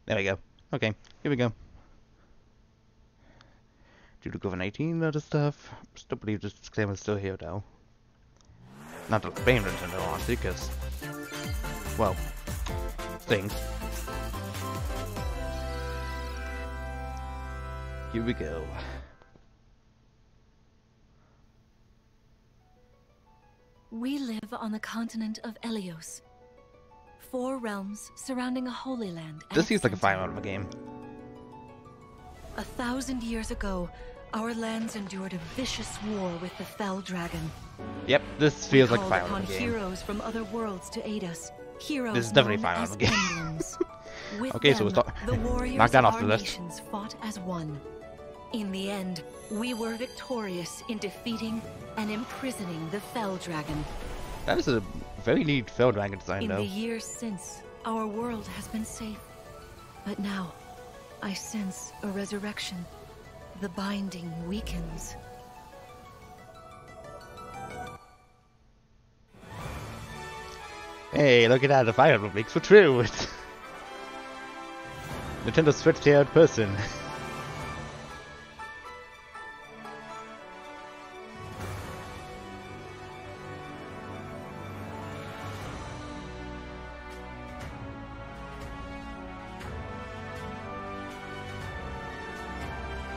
There we go. Okay, here we go. Due to COVID-19 and other stuff, still believe this disclaimer is still here though. Not to blame Nintendo honestly, because, well, things. Here we go. We live on the continent of Elyos. 4 realms surrounding a holy land. This seems like a Fire Emblem game. 1,000 years ago, our lands endured a vicious war with the Fell Dragon. Yep, this feels like a Fire Emblem Emblem game. Heroes from other worlds to aid us. Heroes This is definitely known Fire as Emblem game. emblems. With Okay, so them, we'll start. the warriors Knock that of off our the list. nations fought as one. In the end, we were victorious in defeating and imprisoning the Fell Dragon. That is a very neat Fell Dragon design In though. the years since, our world has been safe. But now, I sense a resurrection. The binding weakens. Hey, look at that, the Fire Emblem makes for true. Nintendo Switch-tailored person.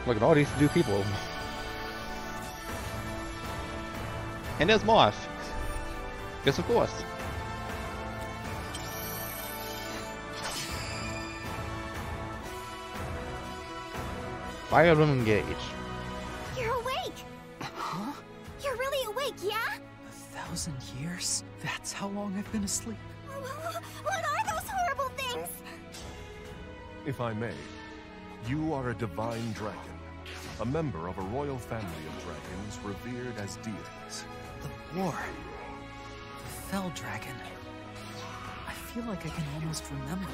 Look at all these new people. And there's Moth. Yes, of course. Fire Emblem Engage. You're awake! Huh? You're really awake, yeah? 1,000 years? That's how long I've been asleep. What are those horrible things? If I may, you are a divine dragon, a member of a royal family of dragons revered as deities. The war. The Fell Dragon. I feel like I can almost remember,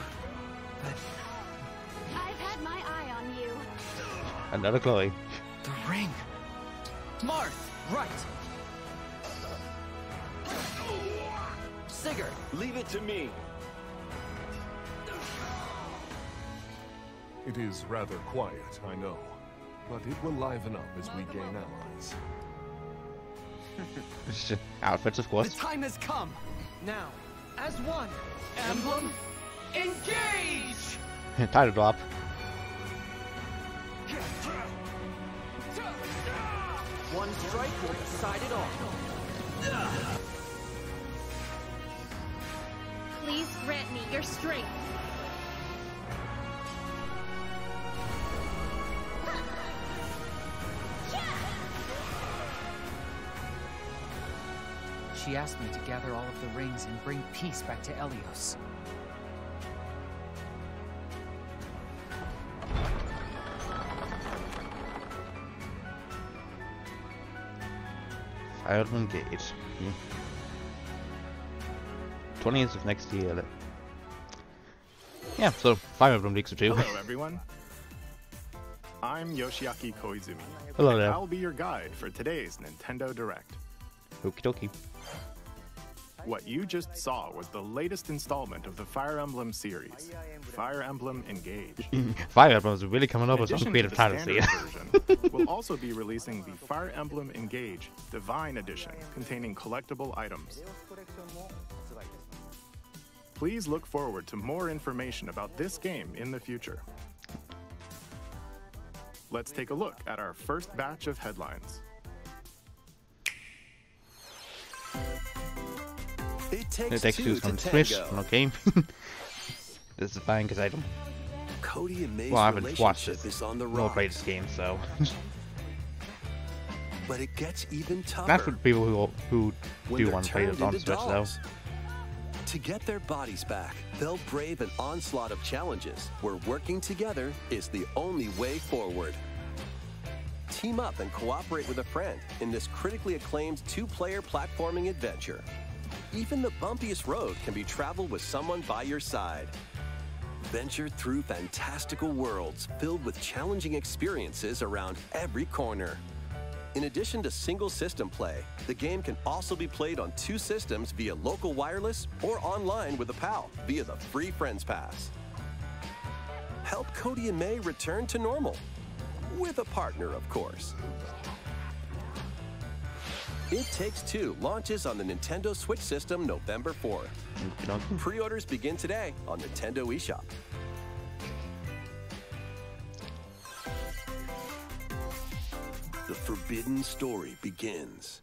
but I've had my eye on you. Another Chloe. the ring. Marth, right. Sigurd, Leave it to me. It is rather quiet, I know, but it will liven up as we gain allies. Outfits, of the course. time has come. Now, as one, Emblem, engage! Title drop. One strike will decide it all. Please grant me your strength. She asked me to gather all of the rings and bring peace back to Elyos. Fire Emblem Engage. 20th of next year. Yeah, so Fire Emblem Leaks or 2. Hello, everyone. I'm Yoshiaki Koizumi. Hello and there. I'll be your guide for today's Nintendo Direct. Okie dokie. What you just saw was the latest installment of the Fire Emblem series, Fire Emblem Engage. Fire Emblem is really coming up In with some addition creative to the titles standard here. version, we'll also be releasing the Fire Emblem Engage Divine Edition, containing collectible items. Please look forward to more information about this game in the future. Let's take a look at our first batch of headlines. It takes, It takes two to from Switch. tango. Okay. This is fine because I don't. Cody and May's Well, I haven't watched relationship this. is on the Nor rocks, played this game, so. but it gets even tougher. That's for people who when do they're want to play turned this on into Switch, though. dolls. To get their bodies back, they'll brave an onslaught of challenges where working together is the only way forward. Team up and cooperate with a friend in this critically acclaimed 2-player platforming adventure. Even the bumpiest road can be traveled with someone by your side. Venture through fantastical worlds filled with challenging experiences around every corner. In addition to single system play, the game can also be played on 2 systems via local wireless or online with a pal via the free Friends Pass. help Cody and May return to normal. With a partner, of course. It Takes Two launches on the Nintendo Switch system November 4th. Pre-orders begin today on Nintendo eShop. The forbidden story begins.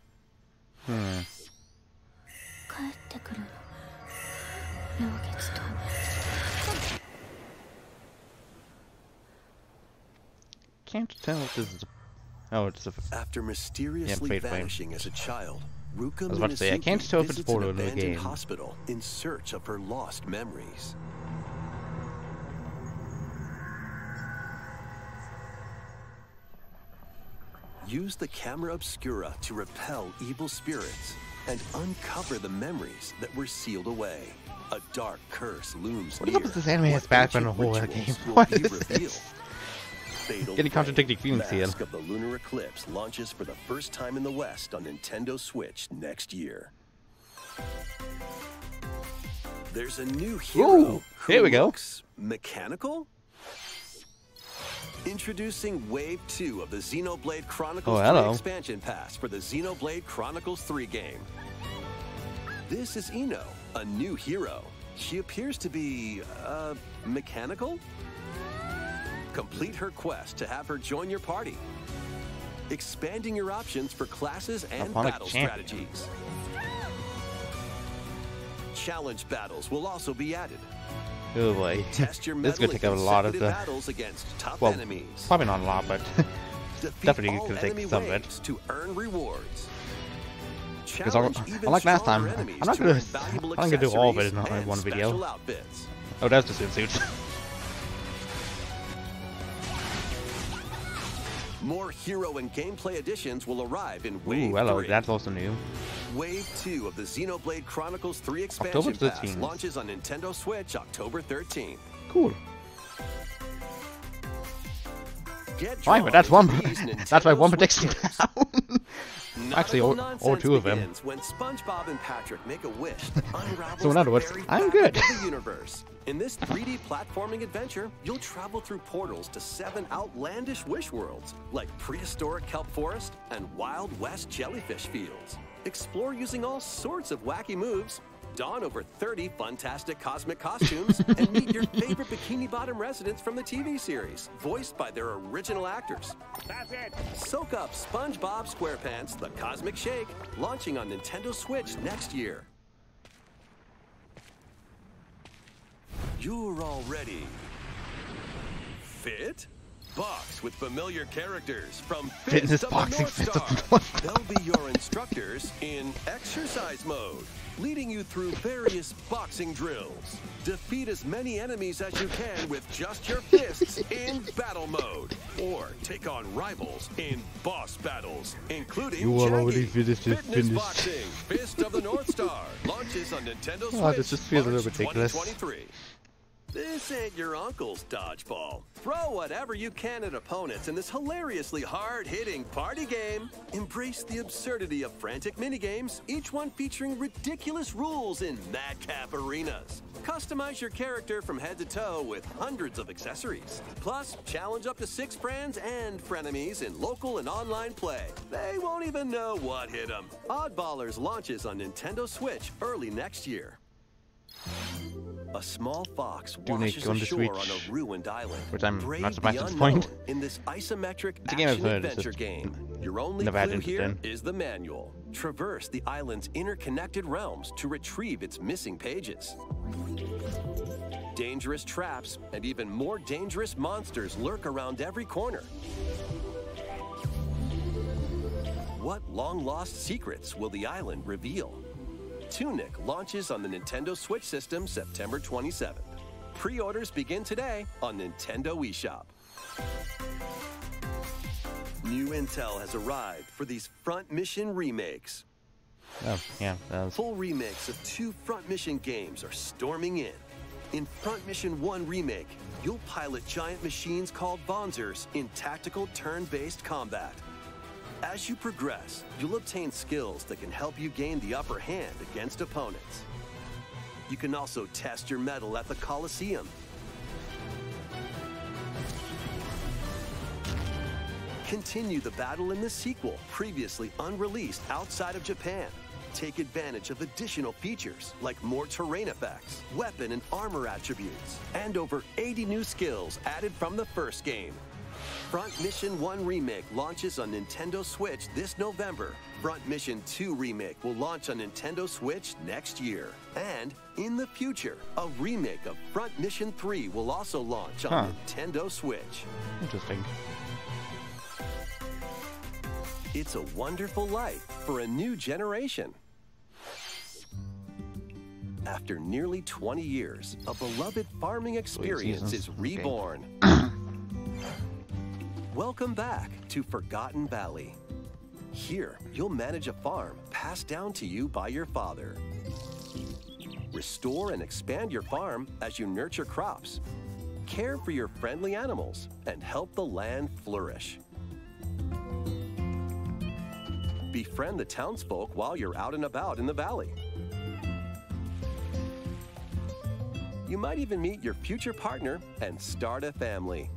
Can't tell if this is a... Oh, it's a... After mysteriously vanishing as a child, Ruka I was about to say, I can't tell if it's visits an portal in the abandoned game. hospital in search of her lost memories. Use the camera obscura to repel evil spirits and uncover the memories that were sealed away. A dark curse looms What is near. up with this anime has background in the whole game? What is this? Getting contradicting feelings here. Mask of the Lunar Eclipse launches for the first time in the West on Nintendo Switch next year. There's a new hero. Ooh, here we go. Looks mechanical? Introducing Wave 2 of the Xenoblade Chronicles 3 expansion pass for the Xenoblade Chronicles 3 game. This is Ino, a new hero. She appears to be, mechanical? Complete her quest to have her join your party, expanding your options for classes and battle strategies. Challenge battles will also be added. Oh boy, Test your this is gonna take a lot of the battles against tough enemies. Probably not a lot, but definitely gonna take some of it. To earn rewards. Because unlike last time, I'm not gonna do all of it in one video. Oh, that's the swimsuit. More hero and gameplay additions will arrive in Wave 3. Ooh, hello, that's also new. Wave 2 of the Xenoblade Chronicles 3 expansion October pass 13th. launches on Nintendo Switch October 13th. Cool. Get Fine, but that's drawn one. to these Nintendo That's my one Switch prediction games. down. Actually, or two of them. begins when SpongeBob and Patrick make a wish to unravel So in other words, the very I'm back good. of the universe. In this 3D platforming adventure, you'll travel through portals to 7 outlandish wish worlds, like prehistoric kelp forest and Wild West jellyfish fields. Explore using all sorts of wacky moves, don over 30 fantastic cosmic costumes, and meet your favorite Bikini Bottom residents from the TV series, voiced by their original actors. That's it! Soak up SpongeBob SquarePants The Cosmic Shake, launching on Nintendo Switch next year. You're already fit? Box with familiar characters from Fitness Fist of boxing, the Fist North of Star. the North Star. They'll be your instructors in exercise mode, leading you through various boxing drills. Defeat as many enemies as you can with just your fists in battle mode, or take on rivals in boss battles, including You are already Shaggy. finished. Fitness Boxing Fist of the North Star launches on Nintendo Switch Oh, this just feels a little March ridiculous. 2023. This ain't your uncle's dodgeball. Throw whatever you can at opponents in this hilariously hard-hitting party game. Embrace the absurdity of frantic minigames, each one featuring ridiculous rules in madcap arenas. Customize your character from head to toe with hundreds of accessories. Plus, challenge up to 6 friends and frenemies in local and online play. They won't even know what hit them. Oddballers launches on Nintendo Switch early next year. A small fox washes on the ashore on Switch, a ruined island. which I'm Brave not surprised the at this unknown point. In this isometric It's a game I've action heard, it's adventure just game, your only never had clue interest here in. is the manual. Traverse the island's interconnected realms to retrieve its missing pages. Dangerous traps and even more dangerous monsters lurk around every corner. What long-lost secrets will the island reveal? Tunic launches on the Nintendo Switch system September 27th. Pre-orders begin today on Nintendo eShop. New intel has arrived for these Front Mission remakes. Oh, yeah, that was... Full remakes of 2 Front Mission games are storming in. In Front Mission 1 Remake, you'll pilot giant machines called Bonzers in tactical turn-based combat. As you progress, you'll obtain skills that can help you gain the upper hand against opponents. You can also test your mettle at the Colosseum. Continue the battle in the sequel, previously unreleased outside of Japan. Take advantage of additional features like more terrain effects, weapon and armor attributes, and over 80 new skills added from the first game. Front Mission 1 Remake launches on Nintendo Switch this November. Front Mission 2 Remake will launch on Nintendo Switch next year. And in the future, a remake of Front Mission 3 will also launch on Nintendo Switch. Interesting. It's a wonderful life for a new generation. After nearly 20 years, a beloved farming experience is reborn. Welcome back to Forgotten Valley. Here, you'll manage a farm passed down to you by your father. Restore and expand your farm as you nurture crops, care for your friendly animals, and help the land flourish. Befriend the townsfolk while you're out and about in the valley. You might even meet your future partner and start a family.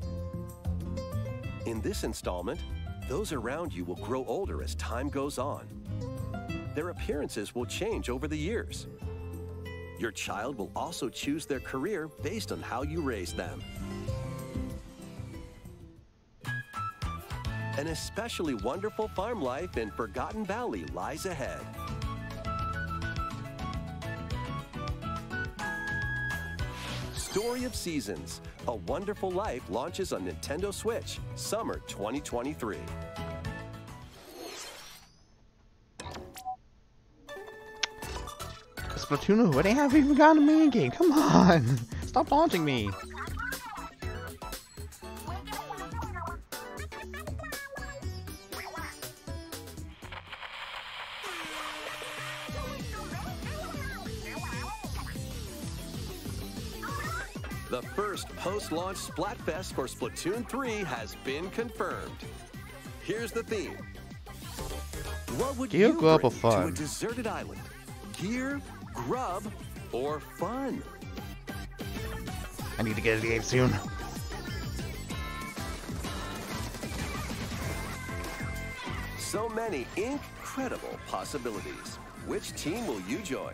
In this installment, those around you will grow older as time goes on. Their appearances will change over the years. Your child will also choose their career based on how you raise them. An especially wonderful farm life in Forgotten Valley lies ahead. Story of Seasons, A Wonderful Life launches on Nintendo Switch, summer 2023. Splatoon 2, they haven't even gotten a main game. Come on! Stop taunting me! The first post-launch Splatfest for Splatoon 3 has been confirmed. Here's the theme. What would you bring to a deserted island? Gear, grub, or fun? I need to get a game soon. So many incredible possibilities. Which team will you join?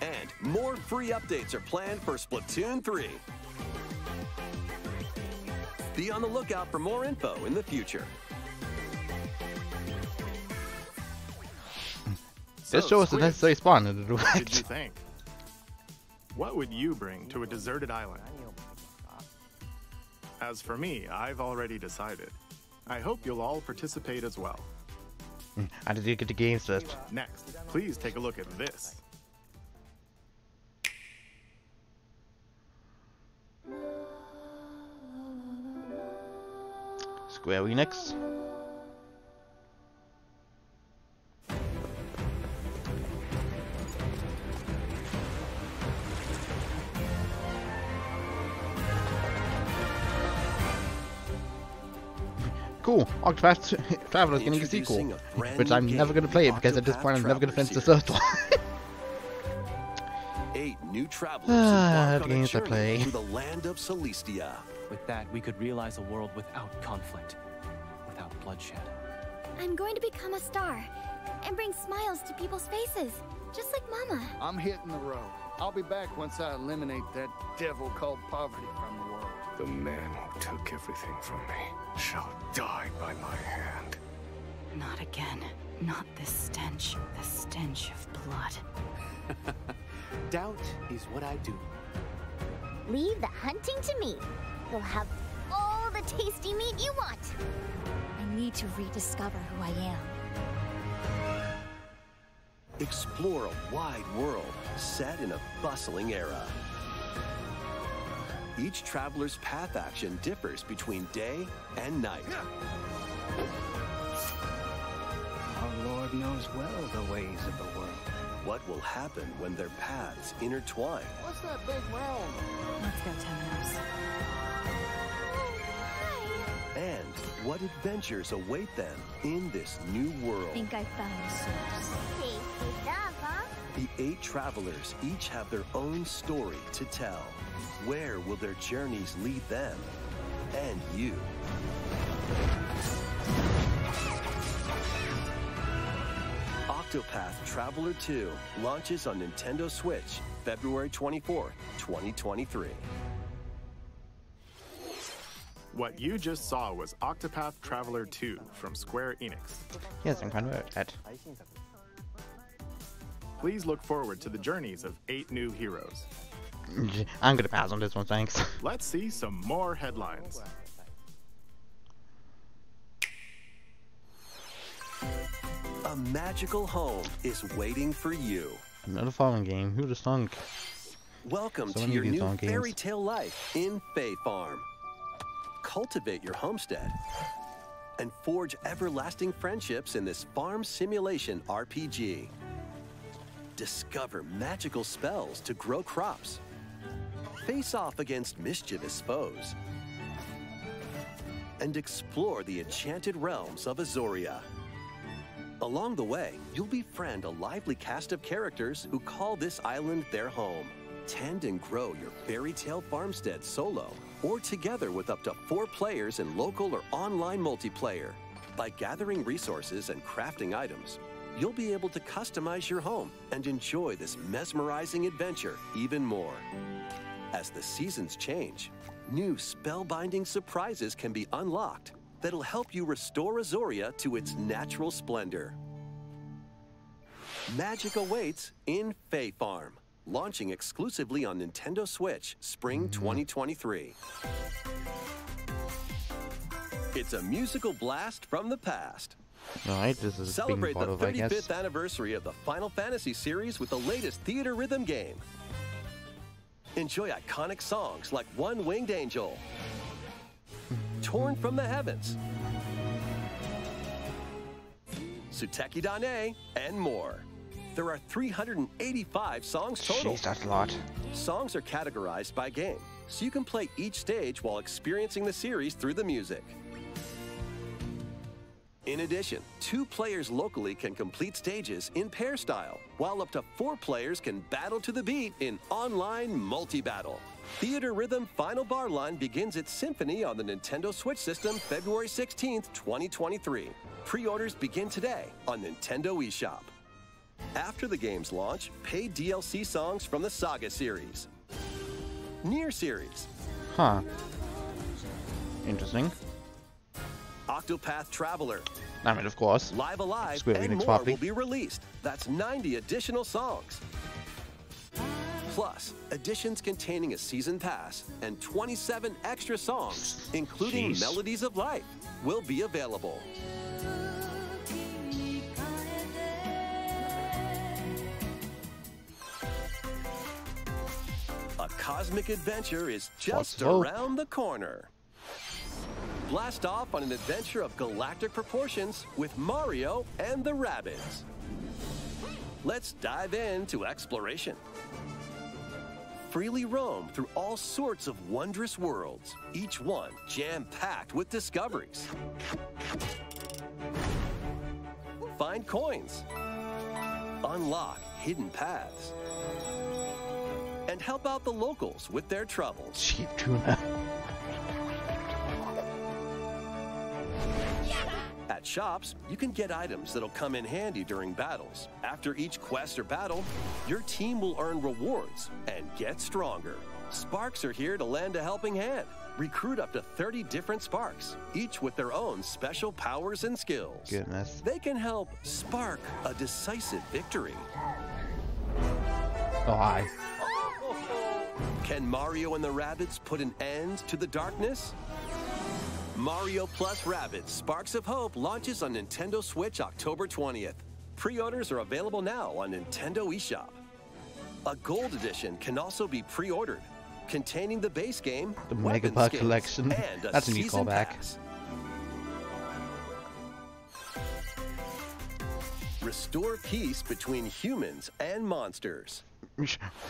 And more free updates are planned for Splatoon 3. Be on the lookout for more info in the future. This show us the necessary spawn in the What did direct. you think? What would you bring to a deserted island? As for me, I've already decided. I hope you'll all participate as well. I did get the games list. Next, please take a look at this. Square Enix. Cool, Octopath Traveler's getting a sequel, which I'm never going to play it because at this point I'm never going to finish the first one. 8 new travelers embark on a games I journey play. to the land of Celestia. With that, we could realize a world without conflict, without bloodshed. I'm going to become a star and bring smiles to people's faces, just like Mama. I'm hitting the road. I'll be back once I eliminate that devil called poverty from the world. The man who took everything from me shall die by my hand. Not again. Not this stench. The stench of blood. Doubt is what I do. Leave the hunting to me. You'll have all the tasty meat you want. I need to rediscover who I am. Explore a wide world set in a bustling era. Each traveler's path action differs between day and night. Our Lord knows well the ways of the world. What will happen when their paths intertwine? What's that big round? Let's go, Temenos. And what adventures await them in this new world? Think I found the source. Tasty stuff, huh? The 8 travelers each have their own story to tell. Where will their journeys lead them and you? Octopath Traveler 2 launches on Nintendo Switch February 24, 2023. What you just saw was Octopath Traveler 2 from Square Enix. Yes, I'm kind of that. Please look forward to the journeys of 8 new heroes. I'm gonna pass on this one, thanks. Let's see some more headlines. A magical home is waiting for you. Another fallen game. Who'd have thunk? Welcome So to many your of these new long games. fairy tale life in Fae Farm. Cultivate your homestead and forge everlasting friendships in this farm simulation RPG. Discover magical spells to grow crops. Face off against mischievous foes. And explore the enchanted realms of Azoria. Along the way, you'll befriend a lively cast of characters who call this island their home. Tend and grow your fairy tale farmstead solo or together with up to 4 players in local or online multiplayer. By gathering resources and crafting items, you'll be able to customize your home and enjoy this mesmerizing adventure even more. As the seasons change, new spellbinding surprises can be unlocked that'll help you restore Azoria to its natural splendor. Magic awaits in Fae Farm, launching exclusively on Nintendo Switch spring 2023. It's a musical blast from the past. Alright, this is being Celebrate thought the of, I guess. 35th anniversary of the Final Fantasy series with the latest theater rhythm game. Enjoy iconic songs like One Winged Angel, Torn from the Heavens, Suteki Dane, and more. There are 385 songs total. Jeez, that's a lot. Songs are categorized by game, so you can play each stage while experiencing the series through the music. In addition, 2 players locally can complete stages in pair style, while up to 4 players can battle to the beat in online multi-battle. Theater Rhythm Final Bar Line begins its symphony on the Nintendo Switch system February 16th, 2023. Pre-orders begin today on Nintendo eShop. After the game's launch, paid DLC songs from the Saga series, Nier series, Huh. Interesting. Octopath Traveler, I mean, of course. Live Alive, Square and Enix more property. will be released. That's 90 additional songs. Plus, editions containing a season pass and 27 extra songs, including Jeez. Melodies of Life, will be available. A cosmic adventure is just What's up? around the corner. Blast off on an adventure of galactic proportions with Mario and the Rabbids. Let's dive into exploration. Freely roam through all sorts of wondrous worlds, each one jam-packed with discoveries. Find coins, unlock hidden paths, and help out the locals with their troubles. Cheap tuna. At shops, you can get items that'll come in handy during battles. After each quest or battle, your team will earn rewards and get stronger. Sparks are here to lend a helping hand. Recruit up to 30 different Sparks, each with their own special powers and skills. Goodness. They can help spark a decisive victory. Oh, hi. Can Mario and the Rabbids put an end to the darkness? Mario Plus Rabbids Sparks of Hope launches on Nintendo Switch October 20th. Pre-orders are available now on Nintendo eShop. A Gold Edition can also be pre-ordered, containing the base game, The weapon Mega Pack skins, collection. and a That's a new season callback. pass. Restore peace between humans and monsters.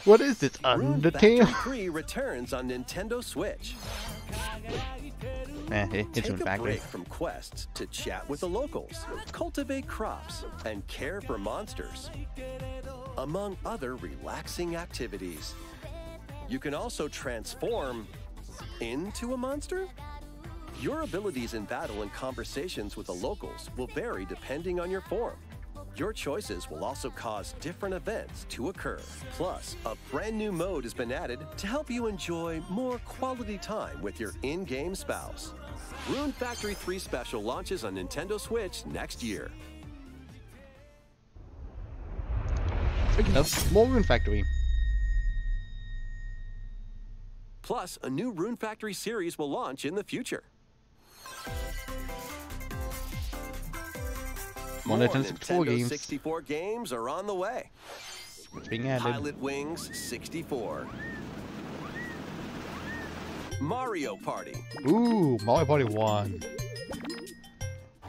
What is this? Rune Factory Undertale? 3 returns on Nintendo Switch. It's Take Rune a Factory. break from quests to chat with the locals, cultivate crops, and care for monsters. among other relaxing activities. You can also transform into a monster? Your abilities in battle and conversations with the locals will vary depending on your form. Your choices will also cause different events to occur. Plus, a brand new mode has been added to help you enjoy more quality time with your in-game spouse. Rune Factory 3 Special launches on Nintendo Switch next year. Speaking of, more Rune Factory. Plus, a new Rune Factory series will launch in the future. More Nintendo 64 games. 64 games are on the way. It's being added. Pilot Wings 64. Mario Party. Ooh, Mario Party 1.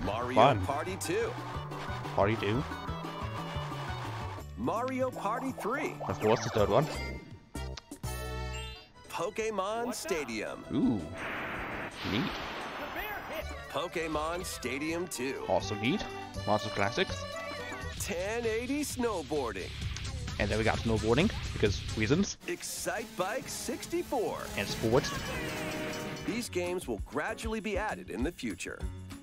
Mario Fun. Party 2. Party 2. Mario Party 3. Of course, the third one. Pokemon Stadium. Ooh, neat. Pokemon Stadium 2. Also neat. Monster Classics. 1080 Snowboarding. And then we got snowboarding, because reasons. Excite Bike 64. And sports. These games will gradually be added in the future.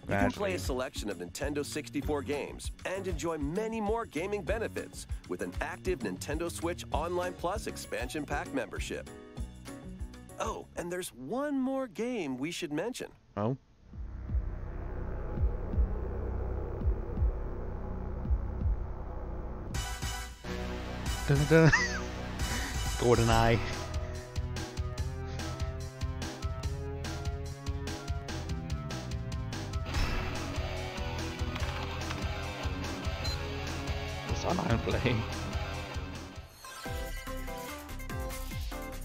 You can play a selection of Nintendo 64 games and enjoy many more gaming benefits with an active Nintendo Switch Online Plus expansion pack membership. Oh, and there's one more game we should mention. Oh. Dun-dun-dun. GoldenEye. What's online playing?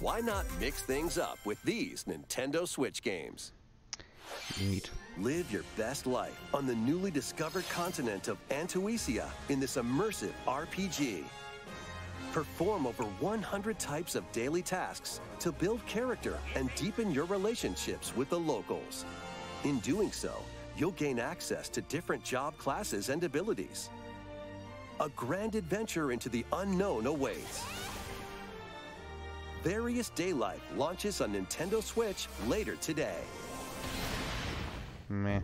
Why not mix things up with these Nintendo Switch games? Neat. Live your best life on the newly discovered continent of Antuisia in this immersive RPG. Perform over 100 types of daily tasks to build character and deepen your relationships with the locals. In doing so, you'll gain access to different job classes and abilities. A grand adventure into the unknown awaits. Various Day Life launches on Nintendo Switch later today. Meh.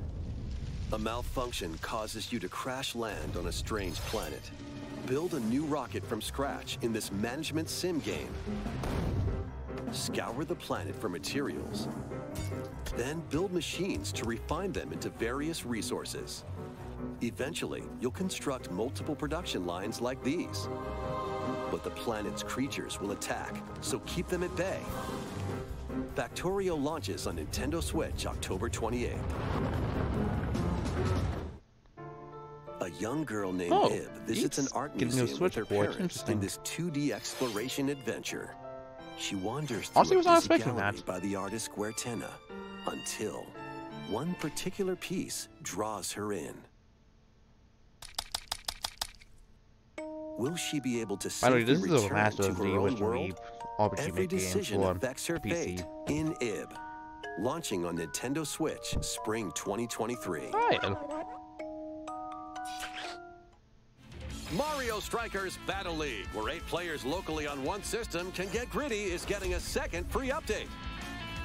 A malfunction causes you to crash land on a strange planet. Build a new rocket from scratch in this management sim game. Scour the planet for materials. Then build machines to refine them into various resources. Eventually, you'll construct multiple production lines like these. But the planet's creatures will attack, so keep them at bay. Factorio launches on Nintendo Switch October 28th. A young girl named Ib visits an art museum with her parents in this 2D exploration adventure. She wanders through a busy gallery by the artist Guertena until one particular piece draws her in. Will she be able to safely return to her own world? Every decision affects her fate in Ib. Launching on Nintendo Switch Spring 2023. Mario Strikers Battle League, where 8 players locally on one system can get gritty, is getting a second free update.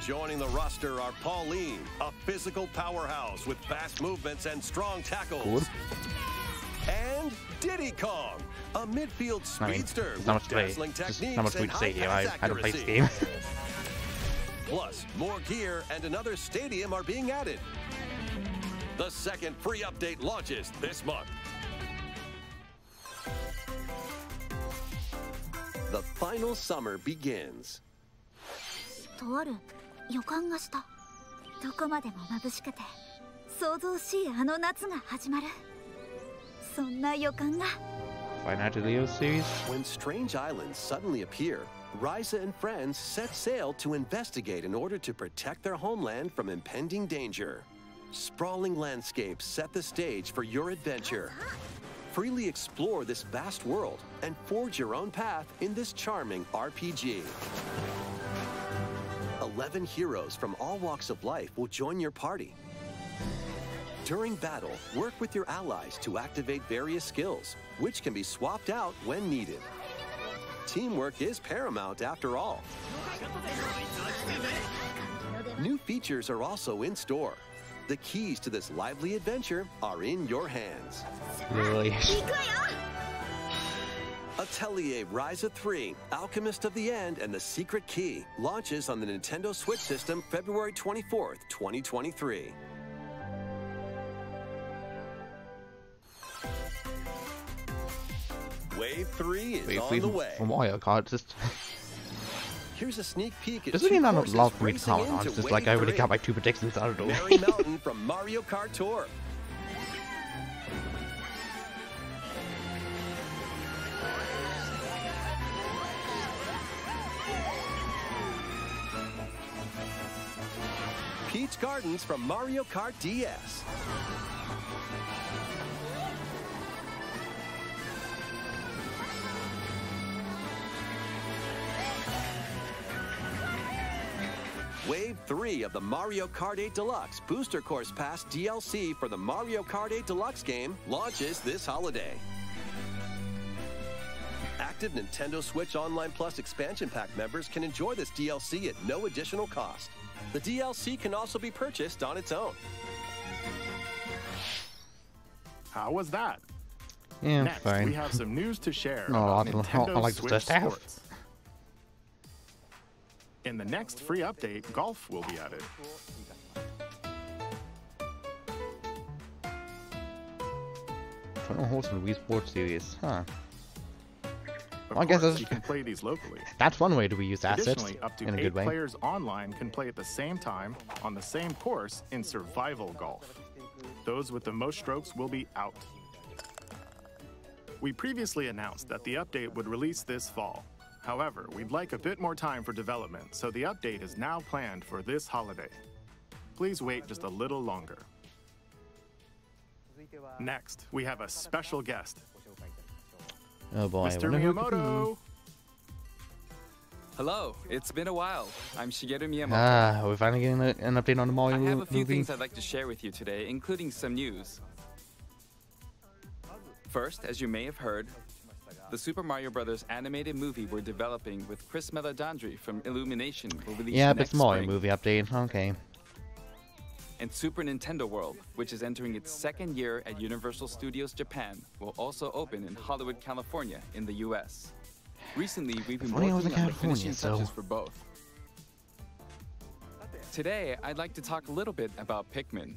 Joining the roster are Pauline, a physical powerhouse with fast movements and strong tackles. And Diddy Kong, a midfield speedster with dazzling techniques and high accuracy. Plus, more gear and another stadium are being added. The second free update launches this month. The final summer begins. とある予感がした。どこまでも眩しくて想像しいあの夏が始まる。そんな予感が。Final Leo series. When strange islands suddenly appear, Ryza and friends set sail to investigate in order to protect their homeland from impending danger. Sprawling landscapes set the stage for your adventure. Freely explore this vast world and forge your own path in this charming RPG. 11 heroes from all walks of life will join your party. During battle, work with your allies to activate various skills, which can be swapped out when needed. Teamwork is paramount after all. New features are also in store. The keys to this lively adventure are in your hands. Really? Atelier Ryza 3, Alchemist of the End and the Secret Key launches on the Nintendo Switch system February 24th, 2023. Wave 3 is on the way. From Mario Kart, just Here's a sneak peek at doesn't two mean I don't courses love me to racing comment on. into It's just Wave like I already 3. got my 2 predictions out of the way. Merry Mountain from Mario Kart Tour. Peach Gardens from Mario Kart DS. Wave 3 of the Mario Kart 8 Deluxe Booster Course Pass DLC for the Mario Kart 8 Deluxe game launches this holiday. Active Nintendo Switch Online Plus expansion pack members can enjoy this DLC at no additional cost. The DLC can also be purchased on its own. How was that? Yeah, Next, fine. we have some news to share No, about I Nintendo like the Switch first half. Sports. In the next free update, golf will be added. Total host of the Wii Sports Series, huh? Of I guess course, that's you can play these locally. that's one way to reuse assets Additionally, up to in a 8 good way. players online can play at the same time on the same course in survival golf. Those with the most strokes will be out. We previously announced that the update would release this fall. However, we'd like a bit more time for development, so the update is now planned for this holiday. Please wait just a little longer. Next, we have a special guest, Oh boy, I Mr. wonder who it could be. Miyamoto. Hello, it's been a while. I'm Shigeru Miyamoto. Ah, we're finally getting an update on the Mario I have a few movie. things I'd like to share with you today, including some news. First, as you may have heard, the Super Mario Bros. Animated movie we're developing with Chris Meledandri from Illumination will release Yeah, but next it's Mario spring. movie update. Okay. And Super Nintendo World, which is entering its second year at Universal Studios Japan, will also open in Hollywood, California, in the US. Recently, we've been Funny I was working in on the California, finishing so- touches for both. Today, I'd like to talk a little bit about Pikmin.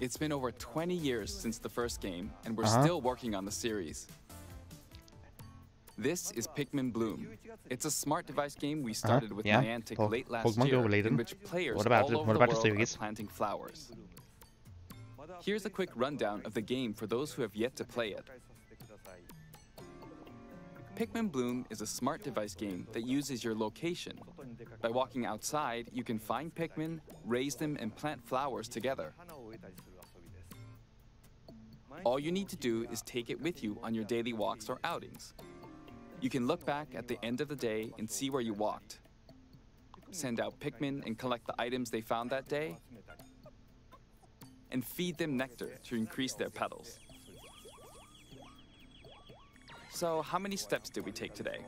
It's been over 20 years since the first game, and we're still working on the series. This is Pikmin Bloom. It's a smart device game we started with yeah. Niantic late last Pokemon year, Go related. in which players What about all it? over What the about the world are series? planting flowers. Here's a quick rundown of the game for those who have yet to play it. Pikmin Bloom is a smart device game that uses your location. By walking outside, you can find Pikmin, raise them, and plant flowers together. All you need to do is take it with you on your daily walks or outings. You can look back at the end of the day and see where you walked. Send out Pikmin and collect the items they found that day. And feed them nectar to increase their petals. So, how many steps did we take today?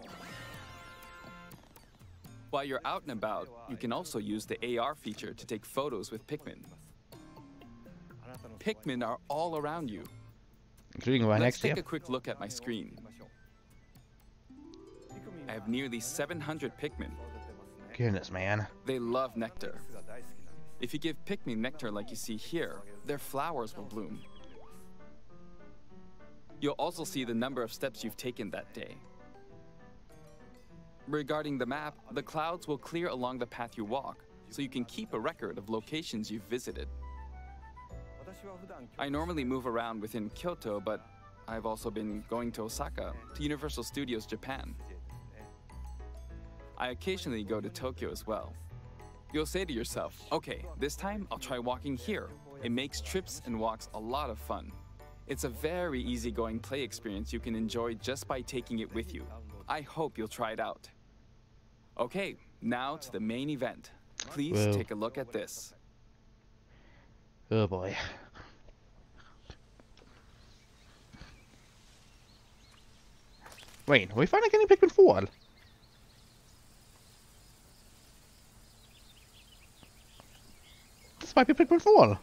While you're out and about, you can also use the AR feature to take photos with Pikmin. Pikmin are all around you. Including right Let's next to take you. a quick look at my screen. I have nearly 700 Pikmin. Goodness, man. They love nectar. If you give Pikmin nectar like you see here, their flowers will bloom. You'll also see the number of steps you've taken that day. Regarding the map, the clouds will clear along the path you walk, so you can keep a record of locations you've visited. I normally move around within Kyoto, but I've also been going to Osaka, to Universal Studios Japan. I occasionally go to Tokyo as well. You'll say to yourself, okay, this time I'll try walking here. It makes trips and walks a lot of fun. It's a very easygoing play experience you can enjoy just by taking it with you. I hope you'll try it out. Okay, now to the main event. Please Whoa. take a look at this. Oh boy. Wait, are we finally getting Pikmin 4? This might be Pikmin 4.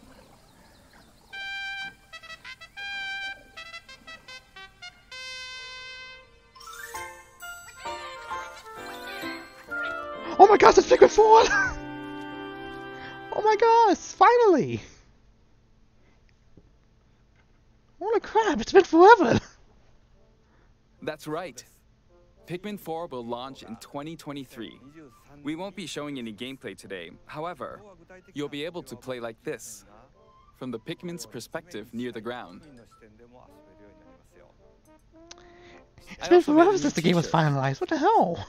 Oh my gosh, it's Pikmin 4! Oh my gosh, finally! Holy crap, it's been forever! That's right. Pikmin 4 will launch in 2023. We won't be showing any gameplay today. However, you'll be able to play like this, from the Pikmin's perspective near the ground. It's been forever since the game was finalized. What the hell?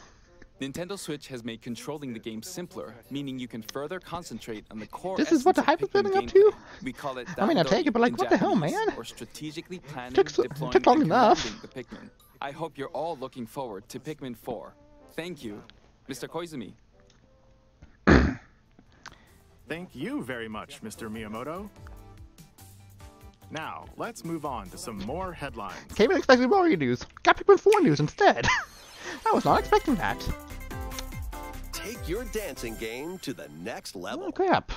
Nintendo Switch has made controlling the game simpler, meaning you can further concentrate on the core. This is what the hype is building up to? We call it I mean, I take it, but like, what the hell, man? Or strategically planning, took long enough. The Pikmin. I hope you're all looking forward to Pikmin 4. Thank you, Mr. Koizumi. Thank you very much, Mr. Miyamoto. Now, let's move on to some more headlines. Came in expecting Mario news. Got Pikmin 4 news instead. I was not expecting that. Take your dancing game to the next level. Oh crap.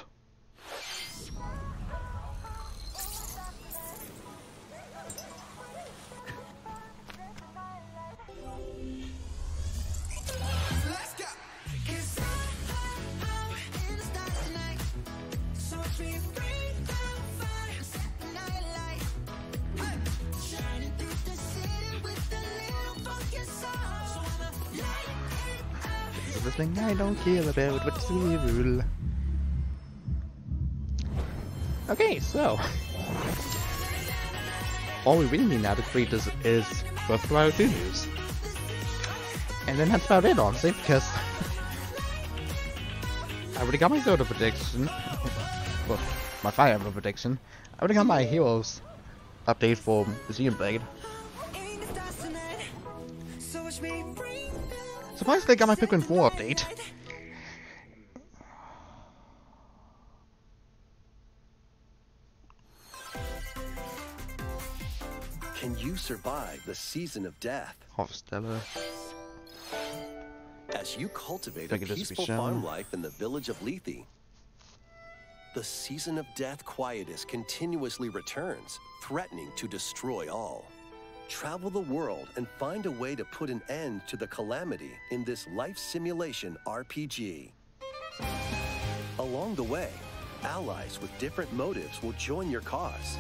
This thing I don't care about, but it's a rule. Okay, so all we really need now to create is Breath of the Wild 2 news. And then that's about it, honestly, because I already got my Zelda prediction. Well, my Fire Emblem prediction. I already got my Heroes update for Xenoblade. Surprised they got my Pikmin 4 update. Can you survive the season of death? Hofstella. As you cultivate a peaceful farm life in the village of Lethe, the season of death quietus continuously returns, threatening to destroy all. Travel the world and find a way to put an end to the calamity in this life simulation RPG. Along the way, allies with different motives will join your cause.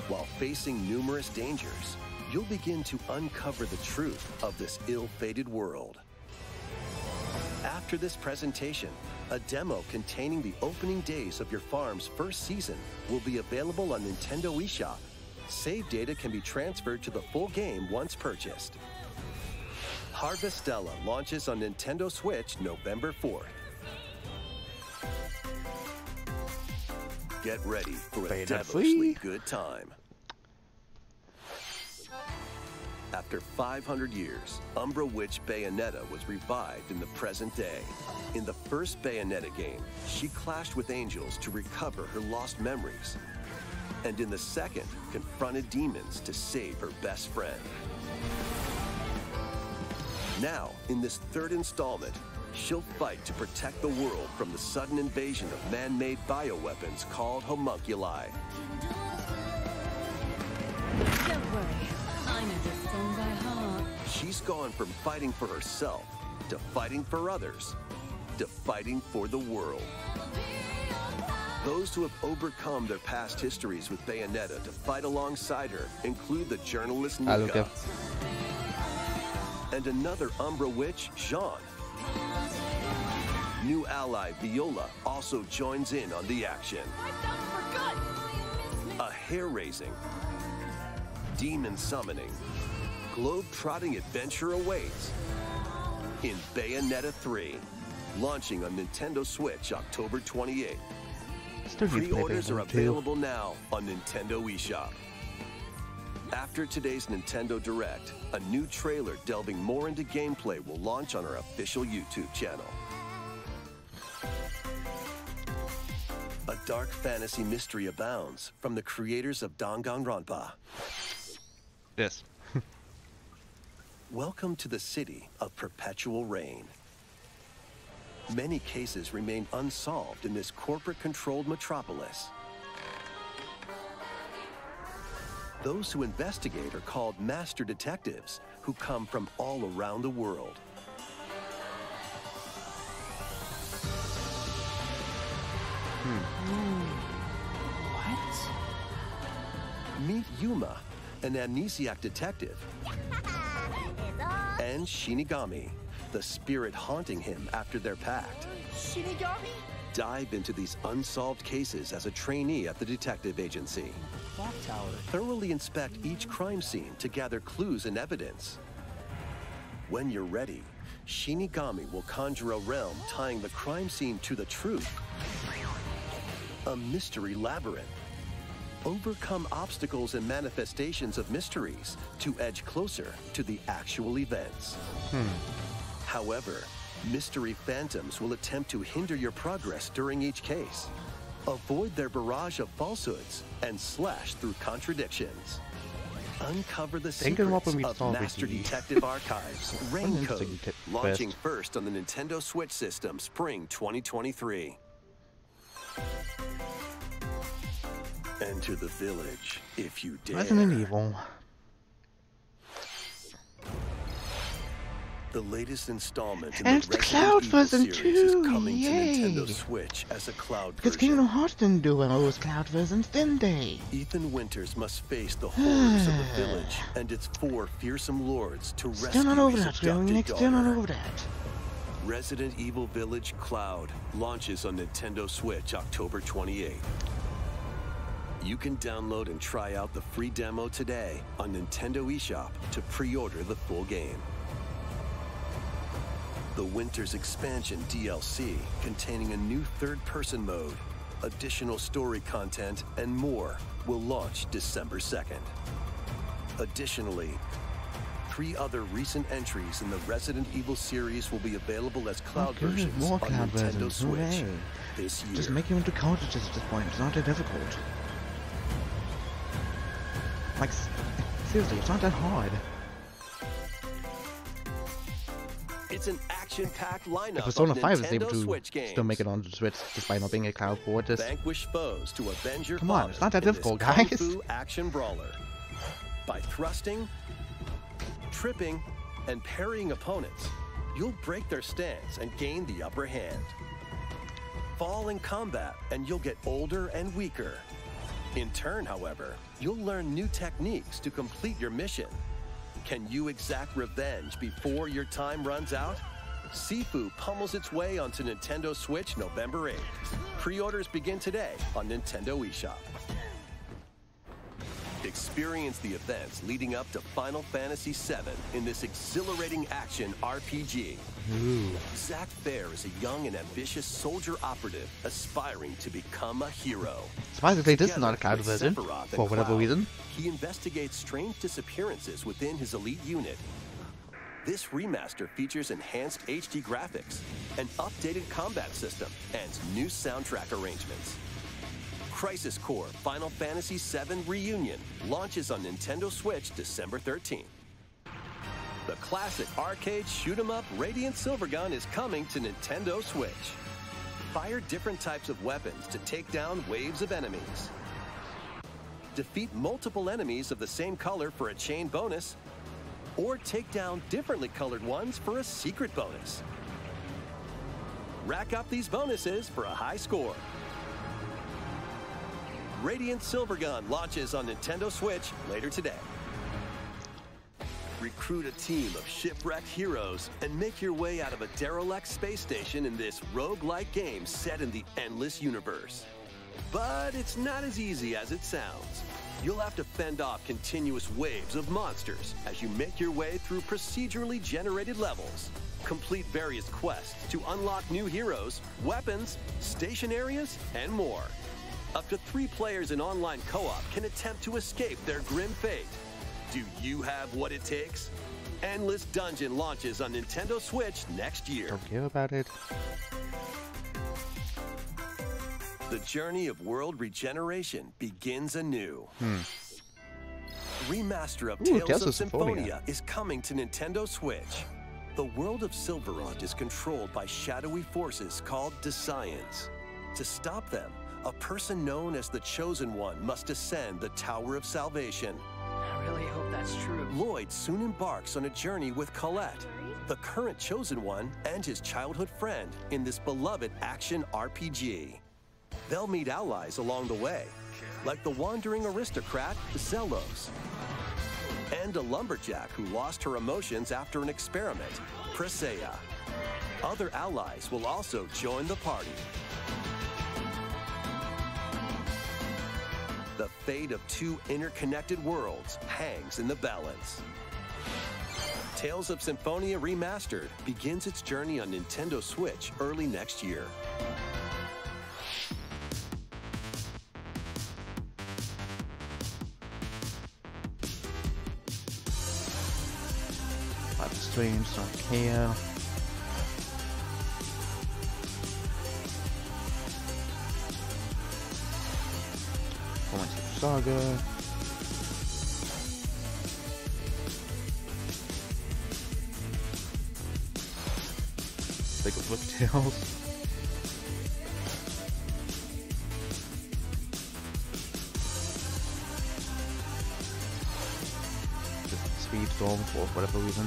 While facing numerous dangers, you'll begin to uncover the truth of this ill-fated world. After this presentation, a demo containing the opening days of your farm's first season will be available on Nintendo eShop. Save data can be transferred to the full game once purchased. Harvestella launches on Nintendo Switch November 4th. Get ready for a devilishly good time. After 500 years, Umbra Witch Bayonetta was revived in the present day. In the first Bayonetta game, she clashed with angels to recover her lost memories. And in the second, confronted demons to save her best friend. Now, in this third installment, she'll fight to protect the world from the sudden invasion of man-made bioweapons called homunculi. Don't worry, I know this song by heart. She's gone from fighting for herself, to fighting for others, to fighting for the world. Those who have overcome their past histories with Bayonetta to fight alongside her include the journalist Nika and another Umbra witch, Jean. New ally Viola also joins in on the action. A hair-raising, demon summoning, globe-trotting adventure awaits in Bayonetta 3, launching on Nintendo Switch October 28th. Pre-orders are available now on Nintendo eShop. After today's Nintendo Direct, a new trailer delving more into gameplay will launch on our official YouTube channel. A Dark fantasy mystery abounds from the creators of Danganronpa. Yes. Welcome to the city of perpetual rain. Many cases remain unsolved in this corporate-controlled metropolis. Those who investigate are called master detectives, who come from all around the world. What? Meet Yuma, an amnesiac detective, and Shinigami, the spirit haunting him after their pact. Shinigami? Dive into these unsolved cases as a trainee at the detective agency. Clock tower. Thoroughly inspect each crime scene to gather clues and evidence. When you're ready, Shinigami will conjure a realm tying the crime scene to the truth. A mystery labyrinth. Overcome obstacles and manifestations of mysteries to edge closer to the actual events. However, mystery phantoms will attempt to hinder your progress during each case. Avoid their barrage of falsehoods and slash through contradictions. Uncover the secrets of Master Detective Archives Rain Code, launching first on the Nintendo Switch system spring 2023. Enter the village if you dare. Resident Evil. The latest installment in And the it's the Resident Cloud Evil version series too, is coming yay! to Nintendo Switch as a cloud Because version. Kingdom Hearts didn't do well with Cloud versions, didn't they? Ethan Winters must face the horrors of the village and its 4 fearsome lords to rescue Still not over his that, Square adopted Enix, still not daughter. over that. Resident Evil Village Cloud launches on Nintendo Switch October 28th. You can download and try out the free demo today on Nintendo eShop to pre-order the full game. The Winter's Expansion DLC, containing a new third-person mode, additional story content, and more, will launch December 2nd. Additionally, 3 other recent entries in the Resident Evil series will be available as cloud Good, versions more on Cloud Nintendo versions, Switch hooray. this year. Just make them into cartridges at this point, it's not that difficult. Like, seriously, it's not that hard. It's an action-packed lineup If Persona of 5 is able Nintendo to Switch games. still make it on the Switch despite not being a cloud port, just Vanquish foes to avenge your come on, father it's not that in this difficult, Kung guys. Fu action brawler. By thrusting, tripping, and parrying opponents, you'll break their stance and gain the upper hand. Fall in combat and you'll get older and weaker. In turn, however, you'll learn new techniques to complete your mission. Can you exact revenge before your time runs out? Sifu pummels its way onto Nintendo Switch November 8th. Pre-orders begin today on Nintendo eShop. Experience the events leading up to Final Fantasy VII in this exhilarating action RPG. Zack Fair is a young and ambitious soldier operative aspiring to become a hero. surprisingly this is Together not a cloud with version, Sephiroth and for whatever Cloud, reason. he investigates strange disappearances within his elite unit. This remaster features enhanced HD graphics, an updated combat system, and new soundtrack arrangements. Crisis Core Final Fantasy VII Reunion launches on Nintendo Switch December 13th. The classic arcade shoot-'em-up Radiant Silvergun is coming to Nintendo Switch. Fire different types of weapons to take down waves of enemies. Defeat multiple enemies of the same color for a chain bonus, or take down differently colored ones for a secret bonus. Rack up these bonuses for a high score. Radiant Silvergun launches on Nintendo Switch later today. Recruit a team of shipwrecked heroes and make your way out of a derelict space station in this roguelike game set in the endless universe. But it's not as easy as it sounds. You'll have to fend off continuous waves of monsters as you make your way through procedurally generated levels. Complete various quests to unlock new heroes, weapons, station areas, and more. Up to 3 players in online co-op can attempt to escape their grim fate. Do you have what it takes? Endless Dungeon launches on Nintendo Switch next year. Don't care about it. The journey of world regeneration begins anew. Remaster of Tales of Symphonia is coming to Nintendo Switch. The world of Silverond is controlled by shadowy forces called Desians. To stop them, a person known as the Chosen One must ascend the Tower of Salvation. I really hope that's true. Lloyd soon embarks on a journey with Colette, the current Chosen One, and his childhood friend in this beloved action RPG. They'll meet allies along the way, like the wandering aristocrat Zelos, and a lumberjack who lost her emotions after an experiment, Presea. Other allies will also join the party. The fate of two interconnected worlds hangs in the balance. Tales of Symphonia Remastered begins its journey on Nintendo Switch early next year. Stream start here. Going to Saga. Take a look at Tales. Speedstorm for whatever reason.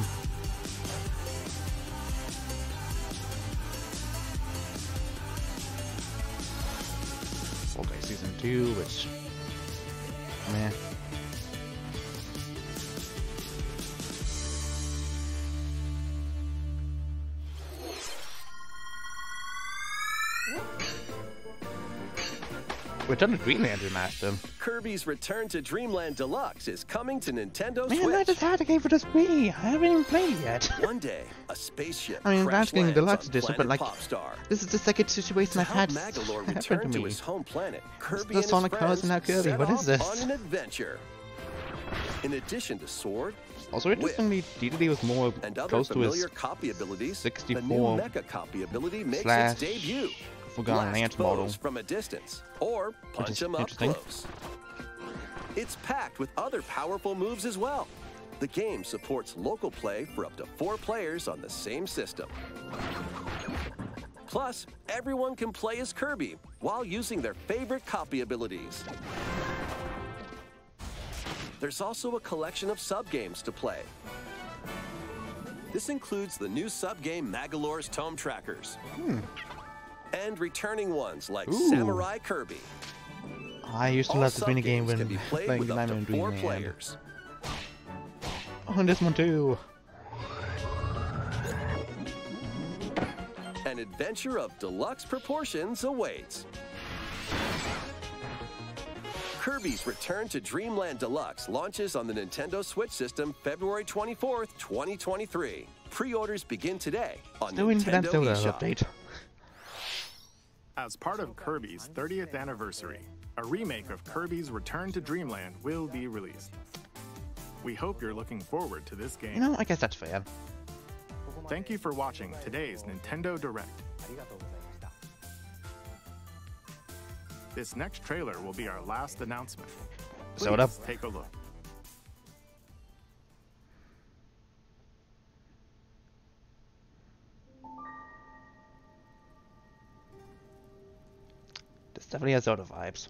Okay, season 2, which meh. Return to Dreamland Remastered. Kirby's Return to Dreamland Deluxe is coming to Nintendo Switch. Man, I just had a game for this Wii. I haven't even played it yet. One day, a spaceship I mean, crash getting lands Deluxe on Edition, but planet like, Popstar. this is the second situation I've had Magalore happen return to to me. his home planet, Kirby the and Sonic his Colors friends and now Kirby. set What is off this? on an adventure. In addition to sword, Also, interestingly, DDD was more and other close to his familiar copy abilities, the new 64 Mecha copy ability makes slash its debut. Forgotten Blast Lance model. foes from a distance, or punch is them up interesting. close. It's packed with other powerful moves as well. The game supports local play for up to 4 players on the same system. Plus, everyone can play as Kirby while using their favorite copy abilities. There's also a collection of sub-games to play. This includes the new sub-game Magalore's Tome Trackers. And returning ones like Samurai Kirby. I used to love this minigame sub-games when can be played playing with up to Diamond 4 Dreamland. players. Oh, and this one too. An adventure of deluxe proportions awaits. Kirby's Return to Dreamland Deluxe launches on the Nintendo Switch system February 24th, 2023. Pre-orders begin today on Still waiting for that Nintendo Zelda eShop. update. As part of Kirby's 30th anniversary, a remake of Kirby's Return to Dreamland will be released. We hope you're looking forward to this game. You know, I guess that's fair. Thank you for watching today's Nintendo Direct. This next trailer will be our last announcement. Zelda. Please take a look. This definitely has Zelda vibes.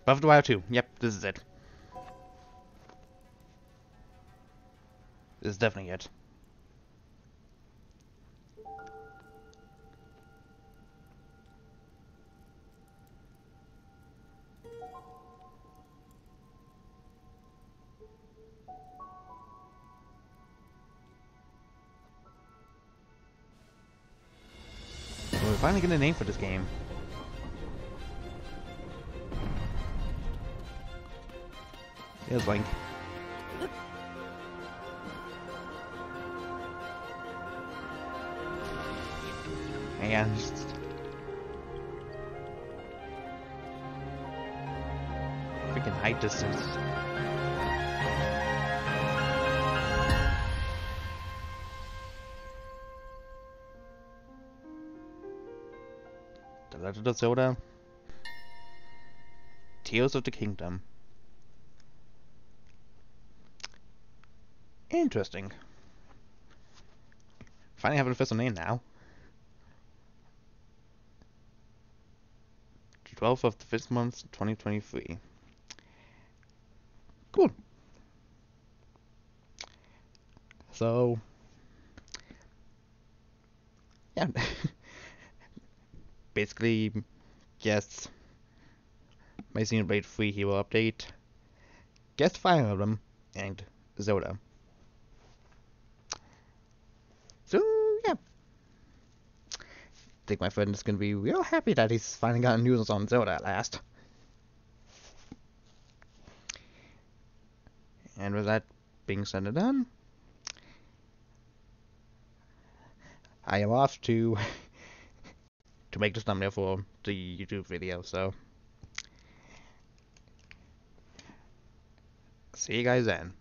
Breath of the Wild 2. Yep, this is it. This is definitely it. So we're finally getting a name for this game. Here's Link. And freaking height distance. Legend of Zelda Tears of the Kingdom. Interesting. Finally have an official name now. The 12th of the 5th month, 2023. Cool. So, yeah. Basically, yes. My Xenoblade 3 Hero update. Guess Fire Emblem and Zelda. So, yeah. I think my friend is going to be real happy that he's finally gotten news on Zelda at last. And with that being said and done, I am off to make this thumbnail for the YouTube video, so see you guys then.